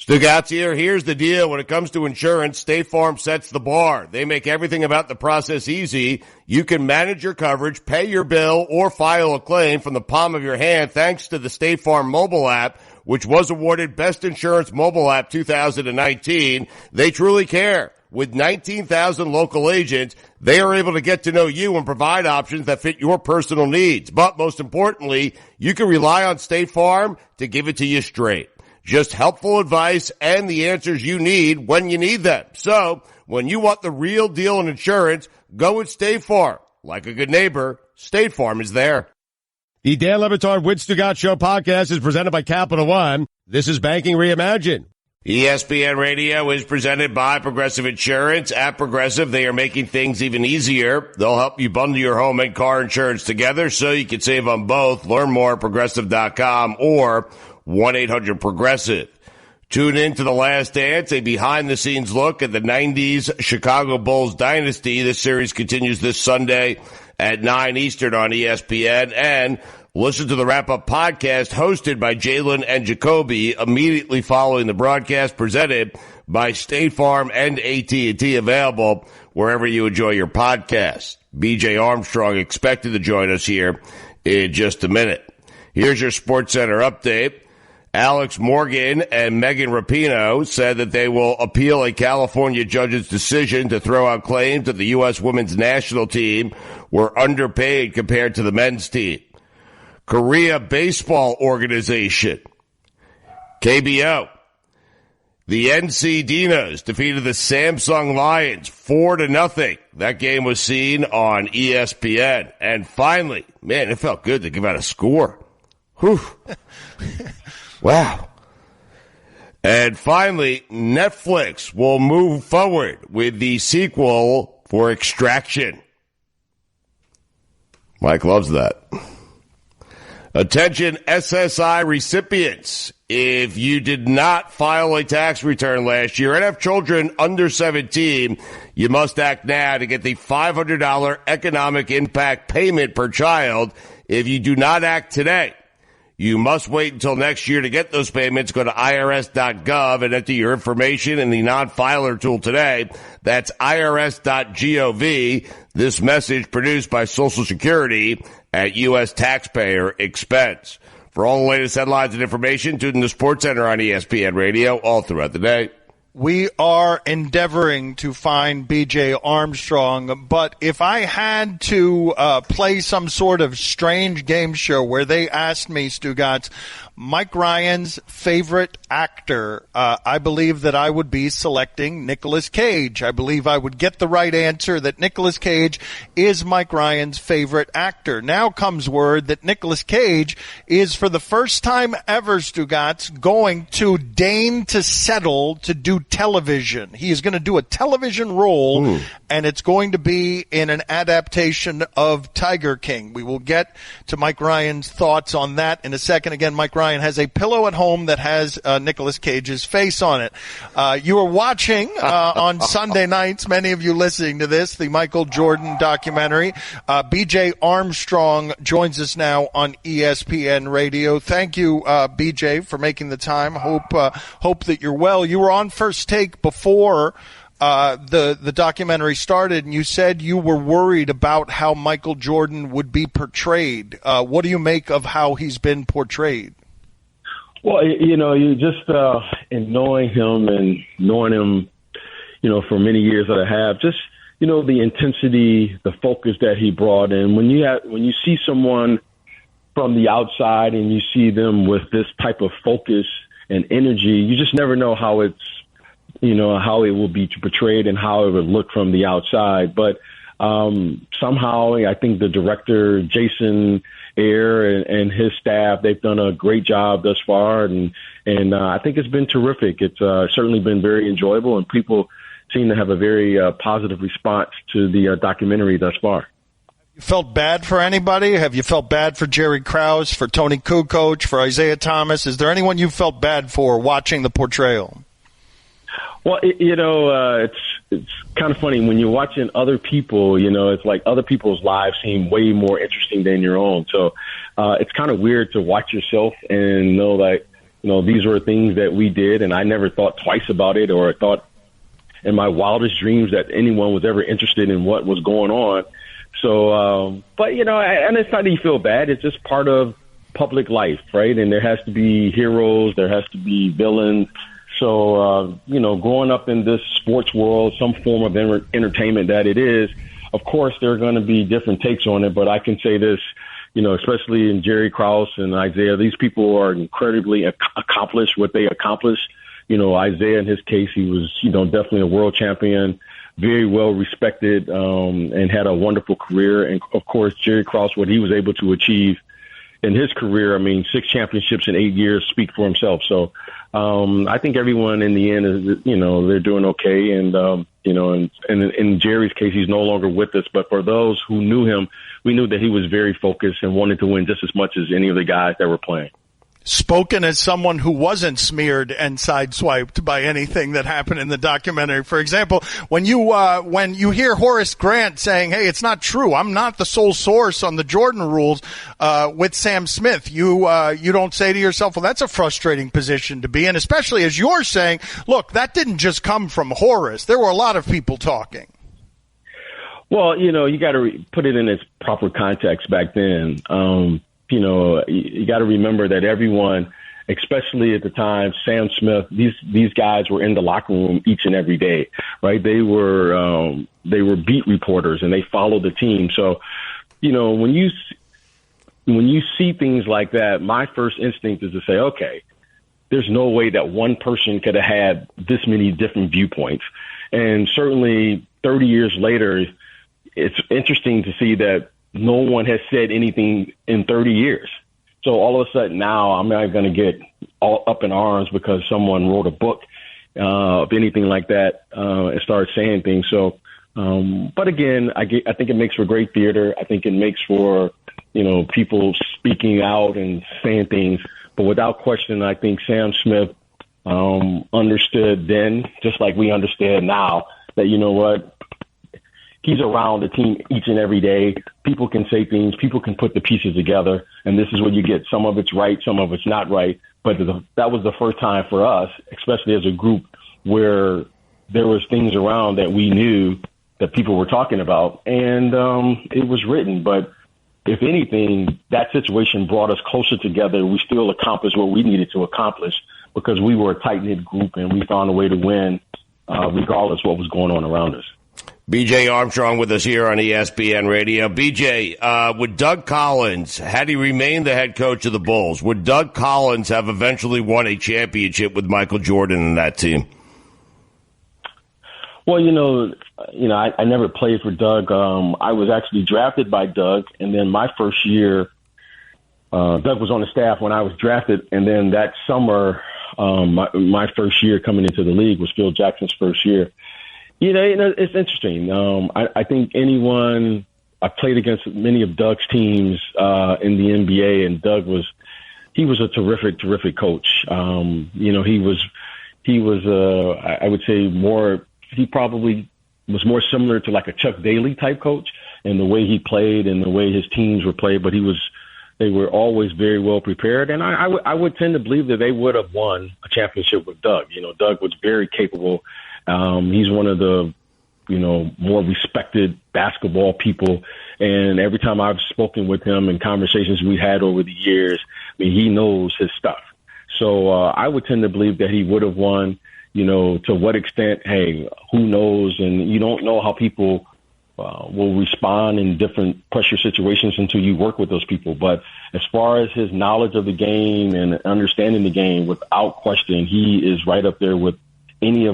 Stugotz here. Here's the deal. When it comes to insurance, State Farm sets the bar. They make everything about the process easy. You can manage your coverage, pay your bill, or file a claim from the palm of your hand thanks to the State Farm mobile app, which was awarded Best Insurance Mobile App 2019. They truly care. With 19,000 local agents, they are able to get to know you and provide options that fit your personal needs. But most importantly, you can rely on State Farm to give it to you straight. Just helpful advice and the answers you need when you need them. So, when you want the real deal in insurance, go with State Farm. Like a good neighbor, State Farm is there. The Dan Le Batard with Stugotz Show podcast is presented by Capital One. This is Banking Reimagined. ESPN Radio is presented by Progressive Insurance. At Progressive, they are making things even easier. They'll help you bundle your home and car insurance together so you can save on both. Learn more at Progressive.com or 1-800-PROGRESSIVE. Tune in to The Last Dance, a behind-the-scenes look at the 90s Chicago Bulls dynasty. This series continues this Sunday at 9 Eastern on ESPN. And listen to the wrap-up podcast hosted by Jalen and Jacoby immediately following the broadcast, presented by State Farm and AT&T, available wherever you enjoy your podcast. BJ Armstrong expected to join us here in just a minute. Here's your SportsCenter update. Alex Morgan and Megan Rapinoe said that they will appeal a California judge's decision to throw out claims that the U.S. women's national team were underpaid compared to the men's team. Korea Baseball Organization, KBO. The NC Dinos defeated the Samsung Lions 4-0. That game was seen on ESPN. And finally, man, it felt good to give out a score. Whew. Wow. And finally, Netflix will move forward with the sequel for Extraction. Mike loves that. Attention SSI recipients. If you did not file a tax return last year and have children under 17, you must act now to get the $500 economic impact payment per child. If you do not act today, you must wait until next year to get those payments. Go to irs.gov and enter your information in the non-filer tool today. That's irs.gov. This message produced by Social Security at U.S. taxpayer expense. For all the latest headlines and information, tune in to SportsCenter on ESPN Radio all throughout the day. We are endeavoring to find BJ Armstrong, but if I had to play some sort of strange game show where they asked me, Stugotz, Mike Ryan's favorite actor, I believe that I would be selecting Nicolas Cage. I believe I would get the right answer that Nicolas Cage is Mike Ryan's favorite actor. Now comes word that Nicolas Cage is, for the first time ever, Stugotz, going to deign to settle to do television. He is going to do a television role, and it's going to be in an adaptation of Tiger King. We will get to Mike Ryan's thoughts on that in a second. Again, Mike Ryan has a pillow at home that has Nicolas Cage's face on it. You are watching on Sunday nights, many of you listening to this, the Michael Jordan documentary. BJ Armstrong joins us now on ESPN Radio. Thank you, BJ, for making the time. Hope that you're well. You were on First Take before the documentary started, and you said you were worried about how Michael Jordan would be portrayed. What do you make of how he's been portrayed? Well, you just in knowing him, for many years that I have, just the intensity, the focus that he brought in. When you see someone from the outside and you see them with this type of focus and energy, you just never know how it will be portrayed and how it would look from the outside. But somehow I think the director, Jason Ayer, and his staff, they've done a great job thus far. And I think it's been terrific. It's certainly been very enjoyable, and people seem to have a very positive response to the documentary thus far. You felt bad for anybody? Have you felt bad for Jerry Krause, for Tony Kukoc, for Isaiah Thomas? Is there anyone you felt bad for watching the portrayal? Well, it's kind of funny when you're watching other people, it's like other people's lives seem way more interesting than your own. So it's kind of weird to watch yourself and know that, these were things that we did, and I never thought twice about it or thought in my wildest dreams that anyone was ever interested in what was going on. So, but, and it's not that you feel bad. It's just part of public life, right? And there has to be heroes. There has to be villains. So, growing up in this sports world, some form of entertainment that it is, of course, there are going to be different takes on it. But I can say this, especially in Jerry Krause and Isaiah, these people are incredibly accomplished what they accomplished. Isaiah, in his case, he was, definitely a world champion, very well respected, and had a wonderful career. And, of course, Jerry Krause, what he was able to achieve in his career, 6 championships in 8 years speak for himself. So I think everyone in the end is, they're doing okay. And, and in Jerry's case, he's no longer with us. But for those who knew him, we knew that he was very focused and wanted to win just as much as any of the guys that were playing. Spoken as someone who wasn't smeared and sideswiped by anything that happened in the documentary. For example, when you hear Horace Grant saying, "Hey, it's not true. I'm not the sole source on the Jordan rules," with Sam Smith, you don't say to yourself, "Well, that's a frustrating position to be in," especially as you're saying, "Look, that didn't just come from Horace. There were a lot of people talking." Well, you got to put it in its proper context back then. You got to remember that everyone, especially at the time, Sam Smith, these guys were in the locker room each and every day, right? They were beat reporters and they followed the team. So, when you see things like that, my first instinct is to say, okay, there's no way that one person could have had this many different viewpoints. And certainly 30 years later, it's interesting to see that no one has said anything in 30 years. So all of a sudden now I'm not going to get all up in arms because someone wrote a book of anything like that and started saying things. So, but again, I think it makes for great theater. I think it makes for, people speaking out and saying things. But without question, I think Sam Smith understood then, just like we understand now, that, he's around the team each and every day. People can say things. People can put the pieces together. And this is what you get. Some of it's right. Some of it's not right. But that was the first time for us, especially as a group, where there was things around that we knew that people were talking about. And it was written. But if anything, that situation brought us closer together. We still accomplished what we needed to accomplish because we were a tight-knit group and we found a way to win regardless of what was going on around us. BJ Armstrong with us here on ESPN Radio. BJ, would Doug Collins, had he remained the head coach of the Bulls, would Doug Collins have eventually won a championship with Michael Jordan and that team? Well, I never played for Doug. I was actually drafted by Doug, and then my first year, Doug was on the staff when I was drafted, and then that summer, my first year coming into the league was Phil Jackson's first year. It's interesting. I think I played against many of Doug's teams in the NBA, and he was a terrific coach. He was I would say he probably was more similar to like a Chuck Daly type coach in the way he played and the way his teams were played, but they were always very well prepared. And I would tend to believe that they would have won a championship with Doug. Doug was very capable. He's one of the, more respected basketball people. And every time I've spoken with him and conversations we had over the years, he knows his stuff. So I would tend to believe that he would have won. To what extent, hey, who knows? And you don't know how people will respond in different pressure situations until you work with those people. But as far as his knowledge of the game and understanding the game, without question, he is right up there with any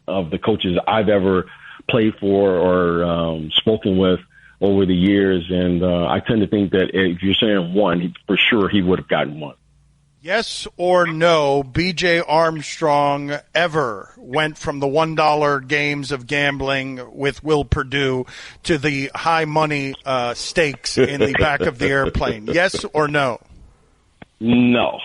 of the coaches I've ever played for or spoken with over the years. And I tend to think that if you're saying one, for sure he would have gotten one. Yes or no, BJ Armstrong ever went from the $1 games of gambling with Will Perdue to the high money stakes in the back of the airplane? Yes or no? No.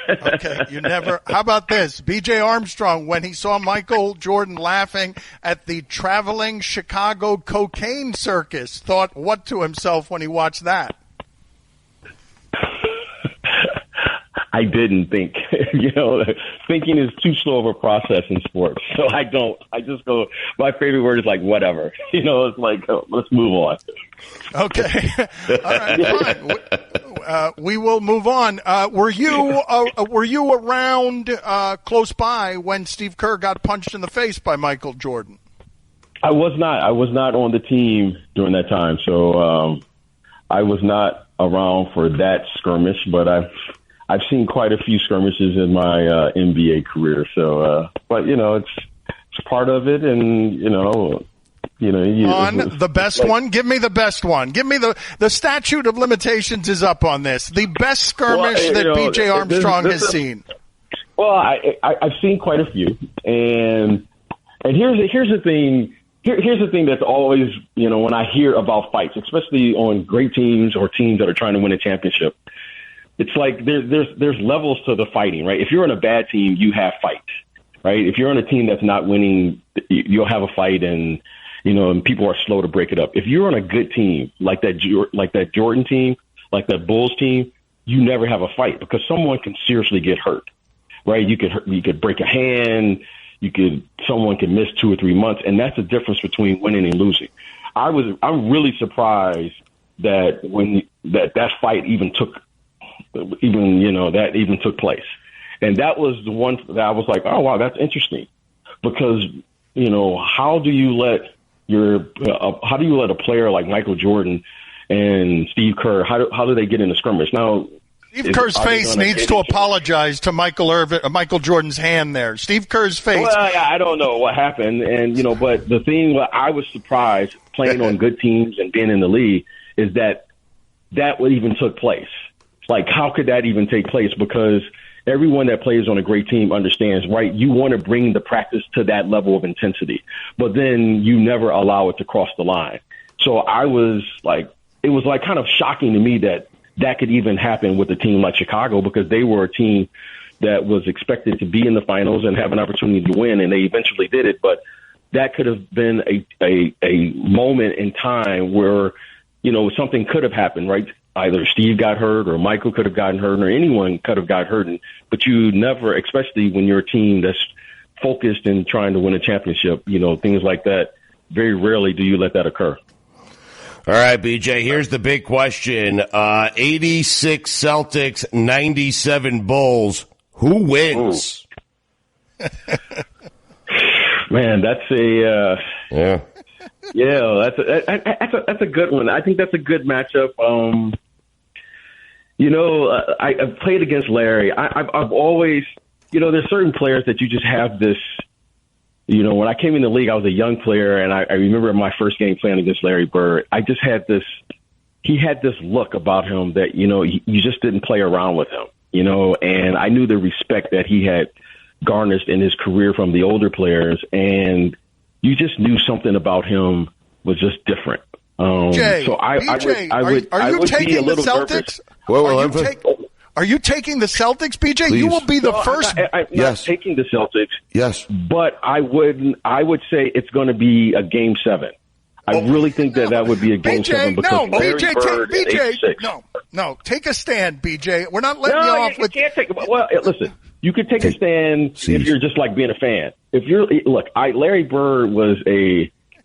Okay, you never. How about this? BJ Armstrong, when he saw Michael Jordan laughing at the traveling Chicago cocaine circus, thought what to himself when he watched that? I didn't think. Thinking is too slow of a process in sports. So I just go, my favorite word is like, whatever. It's like, let's move on. Okay. All right, fine. We will move on. Were you around close by when Steve Kerr got punched in the face by Michael Jordan? I was not. I was not on the team during that time. So I was not around for that skirmish, but I've seen quite a few skirmishes in my NBA career. So, but it's part of it, and on the best one. Give me the best one. Give me the statute of limitations is up on this. The best skirmish that BJ Armstrong has seen. Well, I've seen quite a few, and here's the thing. Here's the thing that's always, when I hear about fights, especially on great teams or teams that are trying to win a championship, it's like there's levels to the fighting, right? If you're on a bad team, you have fights, right? If you're on a team that's not winning, you'll have a fight, and and people are slow to break it up. If you're on a good team like that Jordan team, like that Bulls team, you never have a fight because someone can seriously get hurt, right? You could break a hand. Someone could miss 2 or 3 months, and that's the difference between winning and losing. I'm really surprised that that fight even took place, and that was the one that I was like, oh wow, that's interesting, because how do you let a player like Michael Jordan and Steve Kerr, how do they get in a skirmish? Now, Steve Kerr's face needs to apologize to Michael Jordan's hand there. Steve Kerr's face. Well, I don't know what happened, and but the thing I was surprised playing on good teams and being in the league is that even took place. Like, how could that even take place? Because everyone that plays on a great team understands, right? You want to bring the practice to that level of intensity, but then you never allow it to cross the line. So it was kind of shocking to me that could even happen with a team like Chicago, because they were a team that was expected to be in the finals and have an opportunity to win, and they eventually did it. But that could have been a moment in time where, something could have happened, right? Either Steve got hurt or Michael could have gotten hurt or anyone could have got hurt. But you never, especially when you're a team that's focused and trying to win a championship, things like that, very rarely do you let that occur. All right, BJ, here's the big question. 86 Celtics, 97 Bulls. Who wins? Man, that's that's a good one. I think that's a good matchup. I've played against Larry. I've always, there's certain players that you just have this. When I came in the league, I was a young player, and I remember my first game playing against Larry Bird. I just had this. He had this look about him that you just didn't play around with him. And I knew the respect that he had garnished in his career from the older players, and you just knew something about him was just different. So I would be a little nervous. Are you taking the Celtics, BJ? Please. You will be the first. I'm not taking the Celtics. Yes, but I would say it's going to be a Game 7. I really think that would be a Game 7 because Larry Bird and 86. No, take a stand, BJ. We're not letting you off with. You can't take. Well, listen. You could take a stand if you're just like being a fan. Larry Bird was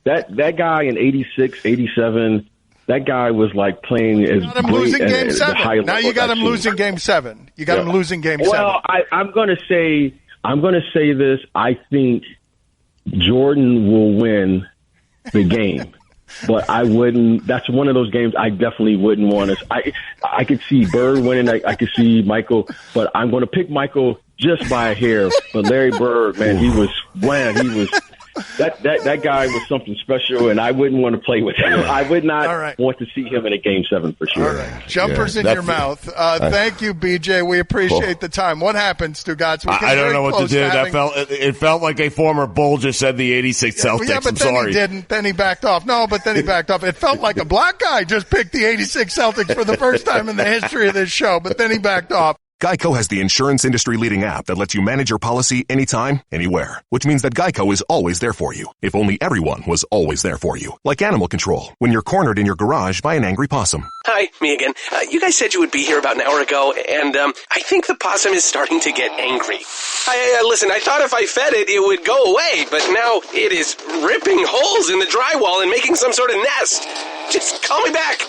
that guy in 86, 87. That guy was like playing as great as the high level. Now you got him losing Game 7. You got him losing Game 7. Well, I'm going to say this. I think Jordan will win the game, but I wouldn't. That's one of those games I definitely wouldn't want to. I could see Bird winning. I could see Michael, but I'm going to pick Michael just by a hair. But Larry Bird, man, he was bland. He was. That guy was something special, and I wouldn't want to play with him. I would not want to see him in a Game 7 for sure. All right. Jumpers in your mouth. Thank you, BJ. We appreciate the time. What happened, Stugotz? I don't know what to do. It felt like a former Bull just said the 86 Celtics. Yeah, but I'm then sorry. He didn't. Then he backed off. No, but then he backed off. It felt like a black guy just picked the 86 Celtics for the first time in the history of this show, but then he backed off. Geico has the insurance industry-leading app that lets you manage your policy anytime, anywhere. Which means that Geico is always there for you. If only everyone was always there for you. Like animal control, when you're cornered in your garage by an angry possum. Hi, me again. You guys said you would be here about an hour ago, and I think the possum is starting to get angry. Listen, I thought if I fed it, it would go away, but now it is ripping holes in the drywall and making some sort of nest. Just call me back.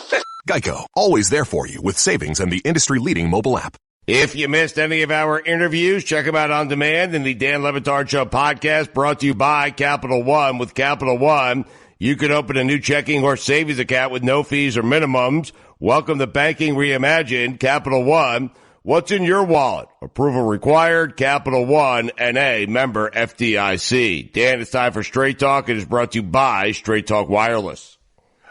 Geico, always there for you with savings and the industry-leading mobile app. If you missed any of our interviews, check them out on demand in the Dan Le Batard Show podcast, brought to you by Capital One. With Capital One, you can open a new checking or savings account with no fees or minimums. Welcome to Banking Reimagined. Capital One. What's in your wallet? Approval required. Capital One, N.A., member FDIC. Dan, it's time for Straight Talk. It is brought to you by Straight Talk Wireless.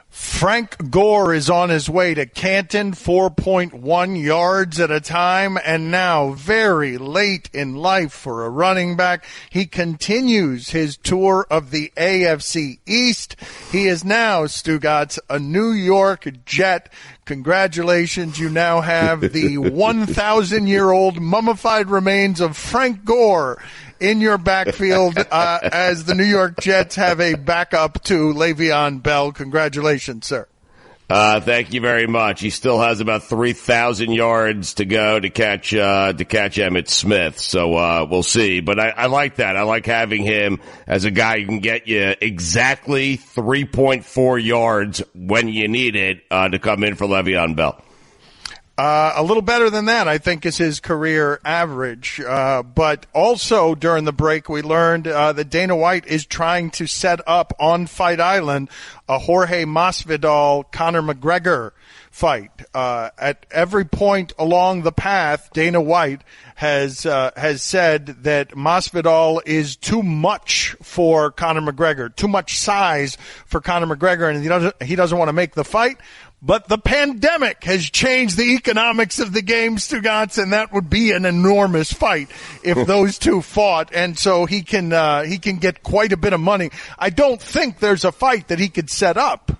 Frank Gore is on his way to Canton, 4.1 yards at a time, and now very late in life for a running back. He continues his tour of the AFC East. He is now, Stugotz, a New York Jet. Congratulations, you now have the 1,000-year-old mummified remains of Frank Gore in your backfield as the New York Jets have a backup to Le'Veon Bell. Congratulations, sir. Thank you very much. He still has about 3,000 yards to go to catch Emmitt Smith. So, we'll see. But I like that. I like having him as a guy who can get you exactly 3.4 yards when you need it, to come in for Le'Veon Bell. A little better than that, I think, is his career average. But also during the break, we learned that Dana White is trying to set up on Fight Island a Jorge Masvidal, Conor McGregor fight. At every point along the path, Dana White has said that Masvidal is too much for Conor McGregor, too much size for Conor McGregor, and he doesn't want to make the fight. But the pandemic has changed the economics of the game, Stugotz, and that would be an enormous fight if those two fought. And so he can get quite a bit of money. I don't think there's a fight that he could set up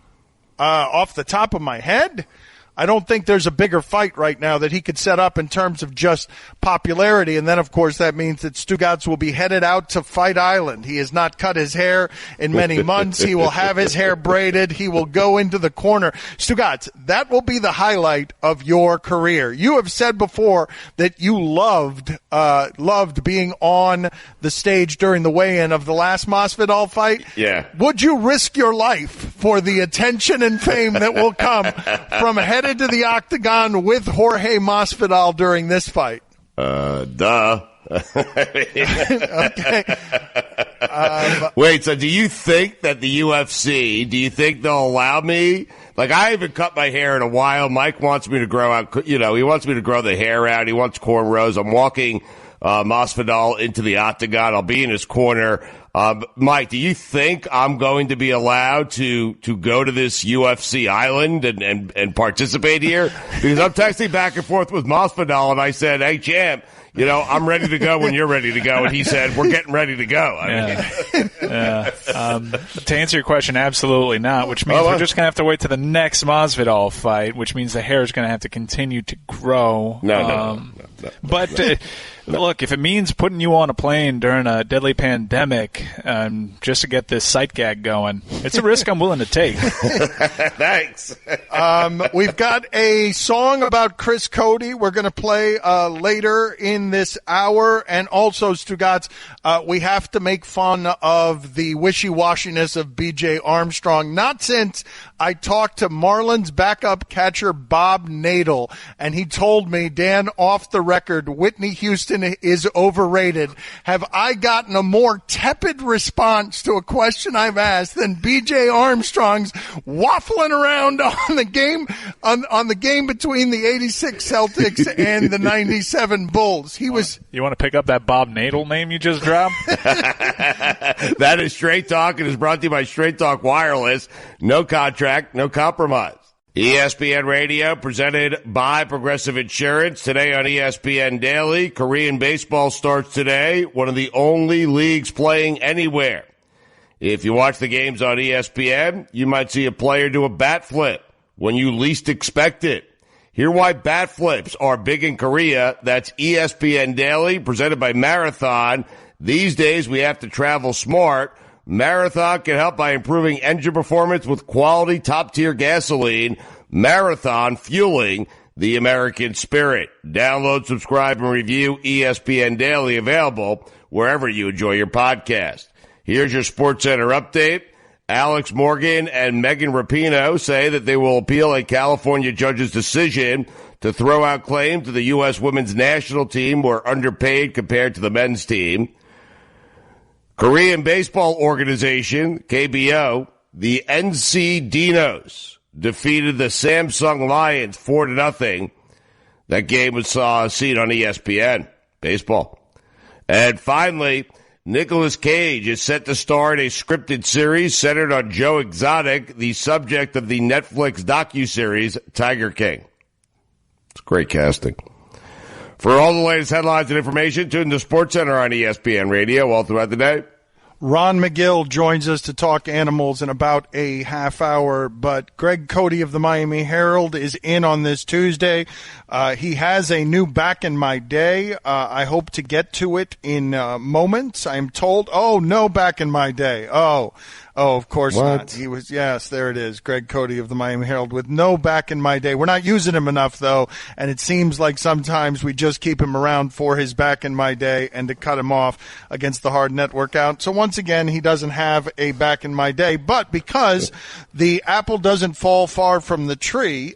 off the top of my head. I don't think there's a bigger fight right now that he could set up in terms of just popularity. And then, of course, that means that Stugotz will be headed out to Fight Island. He has not cut his hair in many months. He will have his hair braided. He will go into the corner. Stugotz, that will be the highlight of your career. You have said before that you loved being on the stage during the weigh-in of the last Masvidal fight. Yeah. Would you risk your life for the attention and fame that will come from headed to the octagon with Jorge Masvidal during this fight? Duh. Okay. Wait, so do you think that the UFC, do you think they'll allow me? Like, I haven't cut my hair in a while. Mike wants me to grow out, he wants me to grow the hair out. He wants cornrows. I'm walking Masvidal into the octagon. I'll be in his corner. Mike, do you think I'm going to be allowed to go to this UFC island and participate here? Because I'm texting back and forth with Masvidal, and I said, hey, champ, I'm ready to go when you're ready to go. And he said, we're getting ready to go. To answer your question, absolutely not, which means we're just going to have to wait to the next Masvidal fight, which means the hair is going to have to continue to grow. No. But look, if it means putting you on a plane during a deadly pandemic just to get this sight gag going, it's a risk I'm willing to take. Thanks. We've got a song about Chris Cody we're going to play later in this hour. And also, Stugotz, we have to make fun of the wishy-washiness of BJ Armstrong. Not since I talked to Marlins backup catcher Bob Nadel, and he told me, Dan, off the record, Whitney Houston is overrated. Have I gotten a more tepid response to a question I've asked than BJ Armstrong's waffling around on the game on the game between the 86 Celtics and the 97 Bulls? He was. You want to pick up that Bob Nadel name you just dropped? That is Straight Talk. It is brought to you by Straight Talk Wireless. No contract, no compromise. ESPN Radio, presented by Progressive Insurance. Today on ESPN Daily, Korean baseball starts today, one of the only leagues playing anywhere. If you watch the games on ESPN, you might see a player do a bat flip when you least expect it. Hear why bat flips are big in Korea. That's ESPN Daily, presented by Marathon. These days, we have to travel smart. Marathon can help by improving engine performance with quality top-tier gasoline. Marathon, fueling the American spirit. Download, subscribe, and review ESPN Daily, available wherever you enjoy your podcast. Here's your SportsCenter update. Alex Morgan and Megan Rapinoe say that they will appeal a California judge's decision to throw out claims that the U.S. women's national team were underpaid compared to the men's team. Korean baseball organization, KBO, the NC Dinos defeated the Samsung Lions 4-0. That game was seen on ESPN Baseball. And finally, Nicolas Cage is set to star in a scripted series centered on Joe Exotic, the subject of the Netflix docuseries Tiger King. It's great casting. For all the latest headlines and information, tune to SportsCenter on ESPN Radio all throughout the day. Ron McGill joins us to talk animals in about a half hour, but Greg Cote of the Miami Herald is in on this Tuesday. He has a new Back in My Day. I hope to get to it in moments. I'm told, no Back in My Day. Oh, of course not. He was, yes, there it is. Greg Cote of the Miami Herald with no Back in My Day. We're not using him enough, though, and it seems like sometimes we just keep him around for his Back in My Day and to cut him off against the hard net workout. So once again, he doesn't have a Back in My Day, but because the apple doesn't fall far from the tree,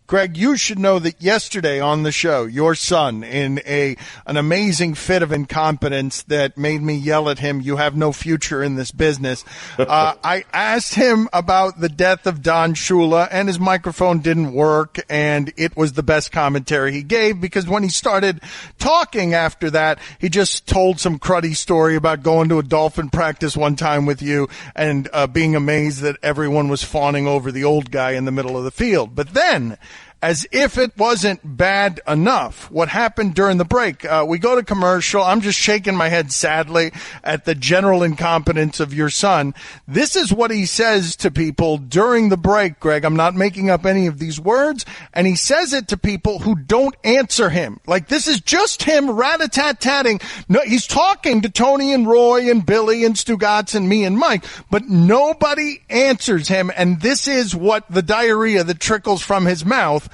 Greg, you should know that yesterday on the show, your son, in an amazing fit of incompetence that made me yell at him, "You have no future in this business." I asked him about the death of Don Shula, and his microphone didn't work, and it was the best commentary he gave, because when he started talking after that, he just told some cruddy story about going to a Dolphin practice one time with you and being amazed that everyone was fawning over the old guy in the middle of the field. But then, as if it wasn't bad enough, what happened during the break? We go to commercial. I'm just shaking my head sadly at the general incompetence of your son. This is what he says to people during the break, Greg. I'm not making up any of these words. And he says it to people who don't answer him. Like, this is just him rat-a-tat-tatting. No, he's talking to Tony and Roy and Billy and Stugotz and me and Mike, but nobody answers him. And this is what the diarrhea that trickles from his mouth.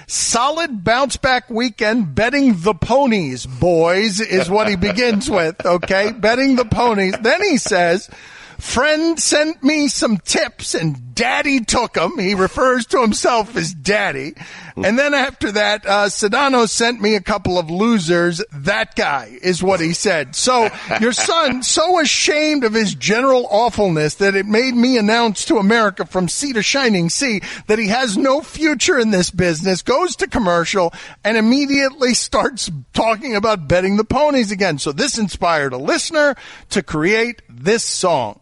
Solid bounce back weekend betting the ponies, boys, is what he begins with, okay? Betting the ponies. Then he says, friend sent me some tips and daddy took them. He refers to himself as daddy. And then after that, Sedano sent me a couple of losers. That guy is what he said. So your son, so ashamed of his general awfulness that it made me announce to America from sea to shining sea that he has no future in this business, goes to commercial, and immediately starts talking about betting the ponies again. So this inspired a listener to create this song.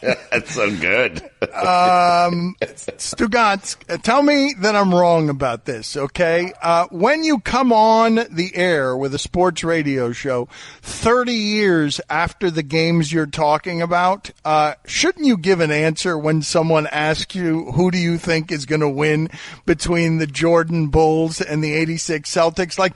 That's so good. Stugotz, tell me that I'm wrong about this, okay? When you come on the air with a sports radio show 30 years after the games you're talking about, shouldn't you give an answer when someone asks you who do you think is going to win between the Jordan Bulls and the 86 Celtics? Like,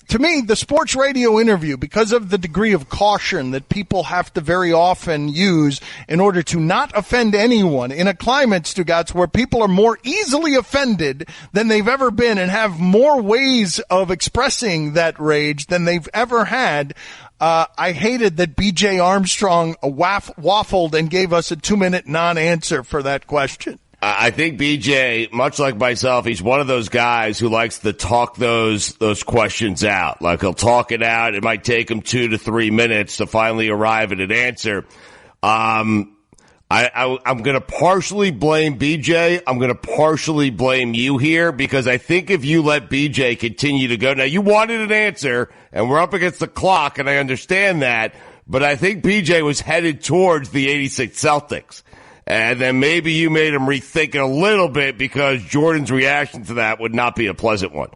to me, the sports radio interview, because of the degree of caution that people have to very often use in order to not offend anyone in a climate, Stugotz, where people are more easily offended than they've ever been and have more ways of expressing that rage than they've ever had. I hated that BJ Armstrong waffled and gave us a 2-minute non-answer for that question. I think BJ, much like myself, he's one of those guys who likes to talk those questions out. Like, he'll talk it out. It might take him 2 to 3 minutes to finally arrive at an answer. I'm going to partially blame BJ. I'm going to partially blame you here, because I think if you let BJ continue to go, now you wanted an answer and we're up against the clock, and I understand that, but I think BJ was headed towards the 86 Celtics. And then maybe you made him rethink it a little bit, because Jordan's reaction to that would not be a pleasant one.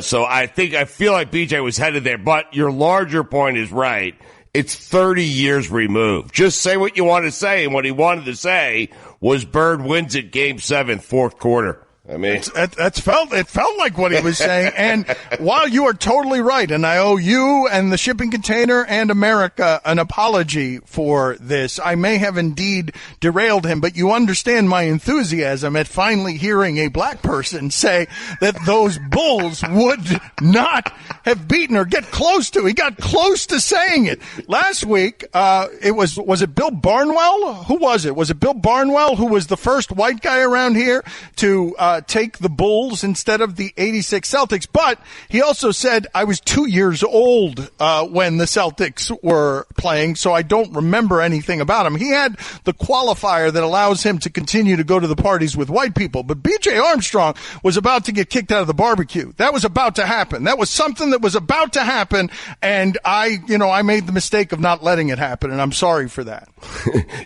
So I feel like BJ was headed there, but your larger point is right. It's 30 years removed. Just say what you want to say, and what he wanted to say was Bird wins it Game 7, fourth quarter. I mean, it felt like what he was saying. And while you are totally right, and I owe you and the shipping container and America an apology for this, I may have indeed derailed him, but you understand my enthusiasm at finally hearing a black person say that those Bulls would not have beaten or get close to. He got close to saying it. Last week, was it Bill Barnwell? Who was it? Was it Bill Barnwell, who was the first white guy around here to take the Bulls instead of the 86 Celtics? But he also said, I was 2 years old when the Celtics were playing, so I don't remember anything about him. He had the qualifier that allows him to continue to go to the parties with white people. But BJ Armstrong was about to get kicked out of the barbecue. That was about to happen. That was something that was about to happen, and I made the mistake of not letting it happen, and I'm sorry for that.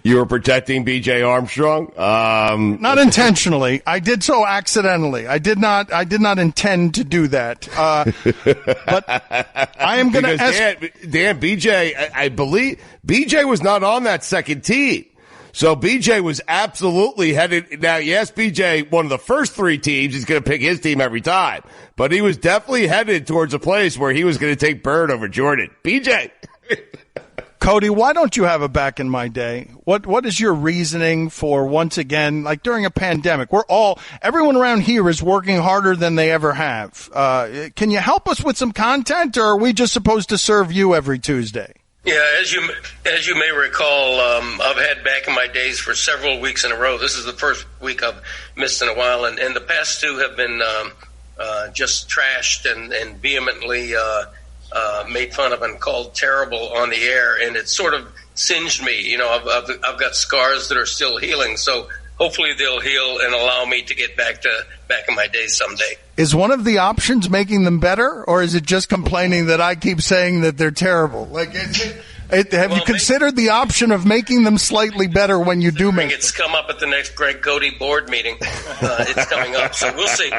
You were protecting BJ Armstrong? Not intentionally. I did so accidentally. I did not intend to do that. But I am going to ask. Dan, BJ, I believe BJ was not on that second team. So BJ was absolutely headed. Now, yes, BJ, one of the first three teams, he's going to pick his team every time. But he was definitely headed towards a place where he was going to take Bird over Jordan. BJ. Cody, why don't you have a back in my day? What is your reasoning for, once again, like during a pandemic, everyone around here is working harder than they ever have. Can you help us with some content, or are we just supposed to serve you every Tuesday? Yeah, as you may recall, I've had back in my days for several weeks in a row. This is the first week I've missed in a while, and the past two have been just trashed and vehemently made fun of and called terrible on the air, and it sort of singed me. You know, I've got scars that are still healing, so hopefully they'll heal and allow me to get back in my days someday. Is one of the options making them better, or is it just complaining that I keep saying that they're terrible? Like, have you considered the option of making them slightly better when you do make it's come up at the next Greg Cody board meeting. It's coming up, so we'll see.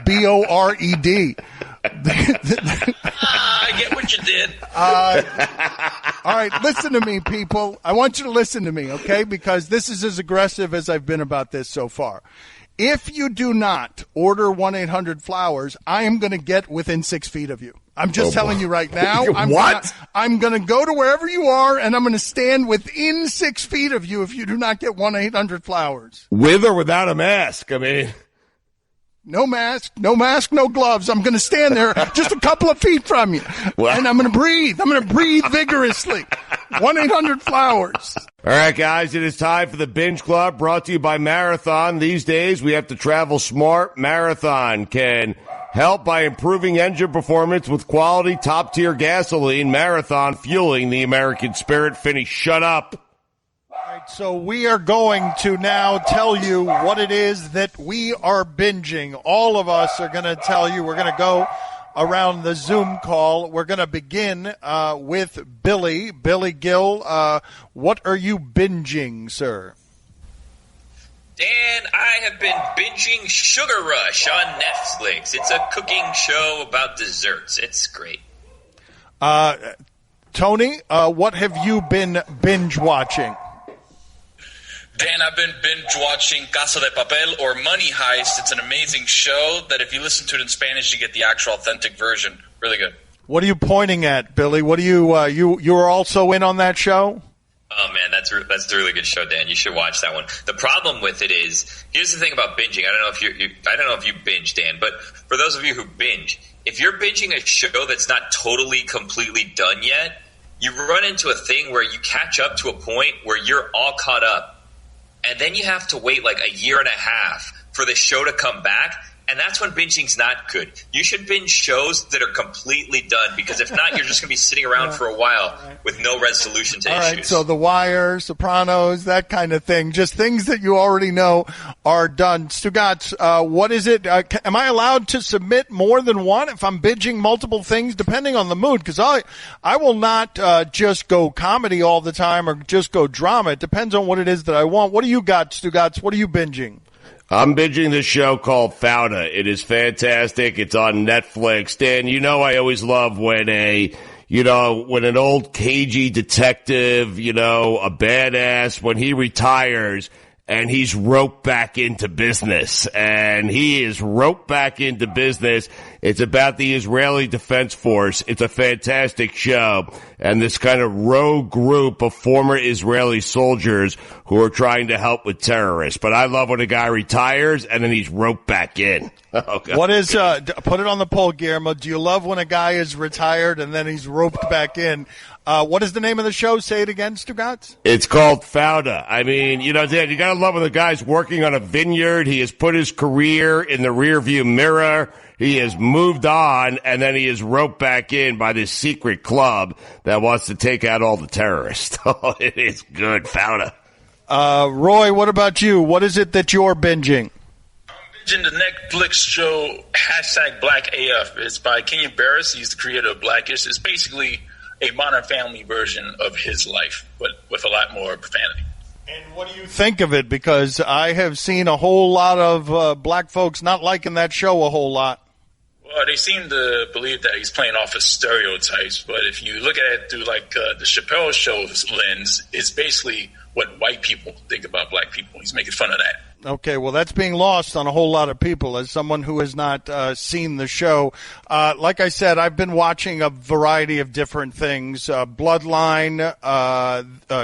BORED. I get what you did. All right, listen to me, people. I want you to listen to me, okay? Because this is as aggressive as I've been about this so far. If you do not order 1-800-Flowers, I am going to get within 6 feet of you. I'm just telling you right now. I'm going to go to wherever you are, and I'm going to stand within 6 feet of you if you do not get 1-800-Flowers. With or without a mask, I mean. No mask, no gloves. I'm going to stand there just a couple of feet from you. And I'm going to breathe. I'm going to breathe vigorously. 1-800-Flowers. All right, guys, it is time for the Binge Club, brought to you by Marathon. These days, we have to travel smart. Marathon can help by improving engine performance with quality, top-tier gasoline. Marathon, fueling the American spirit. Finney, shut up. So we are going to now tell you what it is that we are binging. All of us are going to tell you. We're going to go around the Zoom call. We're going to begin with Billy. Billy Gill, what are you binging, sir? Dan, I have been binging Sugar Rush on Netflix. It's a cooking show about desserts. It's great. Tony, what have you been binge watching? Dan, I've been binge watching Casa de Papel, or Money Heist. It's an amazing show that if you listen to it in Spanish, you get the actual authentic version. Really good. What are you pointing at, Billy? What are you were also in on that show? Oh man, that's a really good show, Dan. You should watch that one. The problem with it is, here's the thing about binging. I don't know if you binge, Dan, but for those of you who binge, if you're binging a show that's not totally completely done yet, you run into a thing where you catch up to a point where you're all caught up. And then you have to wait like a year and a half for the show to come back. And that's when binging's not good. You should binge shows that are completely done, because if not, you're just going to be sitting around for a while with no resolution to issues. All right, so The Wire, Sopranos, that kind of thing. Just things that you already know are done. Stugotz, what is it? Am I allowed to submit more than one if I'm binging multiple things, depending on the mood? Because I will not just go comedy all the time or just go drama. It depends on what it is that I want. What do you got, Stugotz? What are you binging? I'm binging this show called Fauda. It is fantastic. It's on Netflix. Dan, you know I always love when an old cagey detective, a badass, when he retires and he's roped back into business. And he is roped back into business. It's about the Israeli Defense Force. It's a fantastic show. And this kind of rogue group of former Israeli soldiers who are trying to help with terrorists. But I love when a guy retires and then he's roped back in. What is, put it on the poll, Guillermo. Do you love when a guy is retired and then he's roped back in? What is the name of the show? Say it again, Stugotz. It's called Fauda. I mean, you know, Dan, you got to love when the guy's working on a vineyard. He has put his career in the rearview mirror. He has moved on, and then he is roped back in by this secret club that wants to take out all the terrorists. Oh, it is good, Fauda. Roy, what about you? What is it that you're binging? I'm binging the Netflix show #BlackAF. It's by Kenya Barris. He's the creator of Blackish. It's basically a Modern Family version of his life, but with a lot more profanity. And what do you think of it? Because I have seen a whole lot of black folks not liking that show a whole lot. Well, they seem to believe that he's playing off of stereotypes, but if you look at it through like the Chappelle Show's lens, it's basically what white people think about black people. He's making fun of that. Okay, well, that's being lost on a whole lot of people as someone who has not seen the show. Like I said, I've been watching a variety of different things. Bloodline,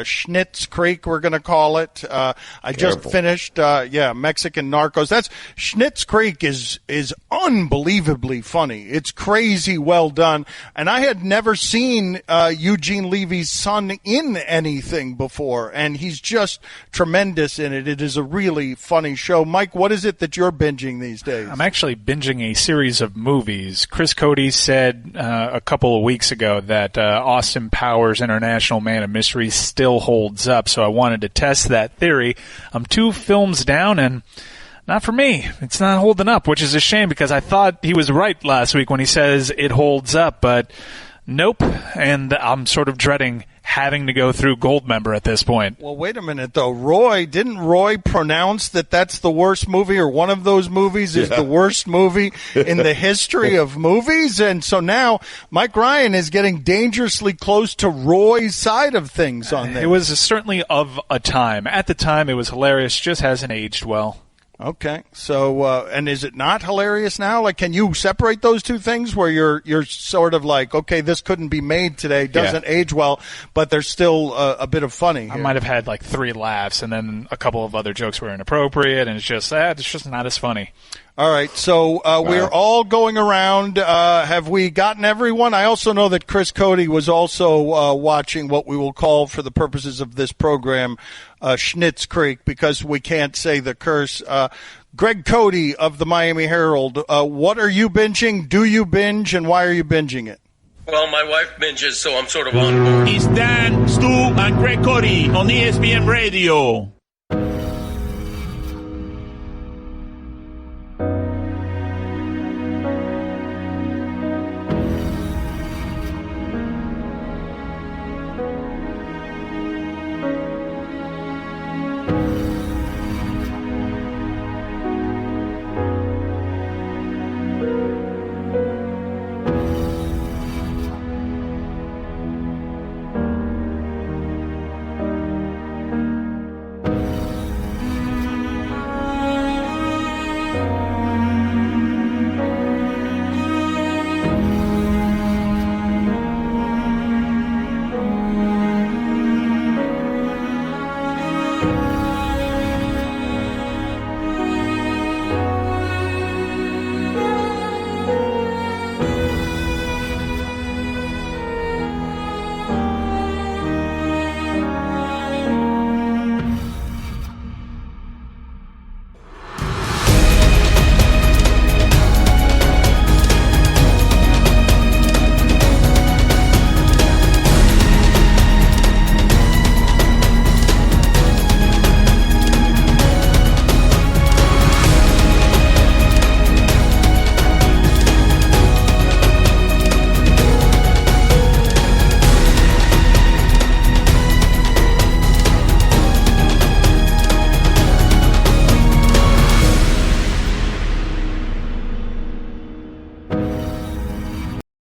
Schnitz Creek, we're going to call it. I just finished, Mexican Narcos. Schnitz Creek is unbelievably funny. It's crazy well done. And I had never seen Eugene Levy's son in anything before, and he's just tremendous in it. It is a really funny show. Mike, what is it that you're binging these days? I'm actually binging a series of movies. Chris Cote said a couple of weeks ago that Austin Powers International Man of Mystery still holds up, so I wanted to test that theory. I'm 2 films down, and not for me. It's not holding up, which is a shame because I thought he was right last week when he says it holds up, but nope, and I'm sort of dreading having to go through Goldmember at this point. Well, wait a minute, though. Didn't Roy pronounce that that's the worst movie, or one of those movies is the worst movie in the history of movies? And so now Mike Ryan is getting dangerously close to Roy's side of things on this. It was certainly of a time. At the time, it was hilarious, just hasn't aged well. Okay, so and is it not hilarious now? Like, can you separate those two things where you're sort of like, okay, this couldn't be made today, doesn't age well, but there's still a bit of funny here. I might have had like 3 laughs, and then a couple of other jokes were inappropriate, and it's just not as funny. All right, so we're all going around. Have we gotten everyone? I also know that Chris Cote was also watching what we will call, for the purposes of this program, Schnitz Creek, because we can't say the curse. Greg Cote of the Miami Herald, what are you binging? Do you binge, and why are you binging it? Well, my wife binges, so I'm sort of on board. It's Dan, Stu, and Greg Cote on ESPN Radio.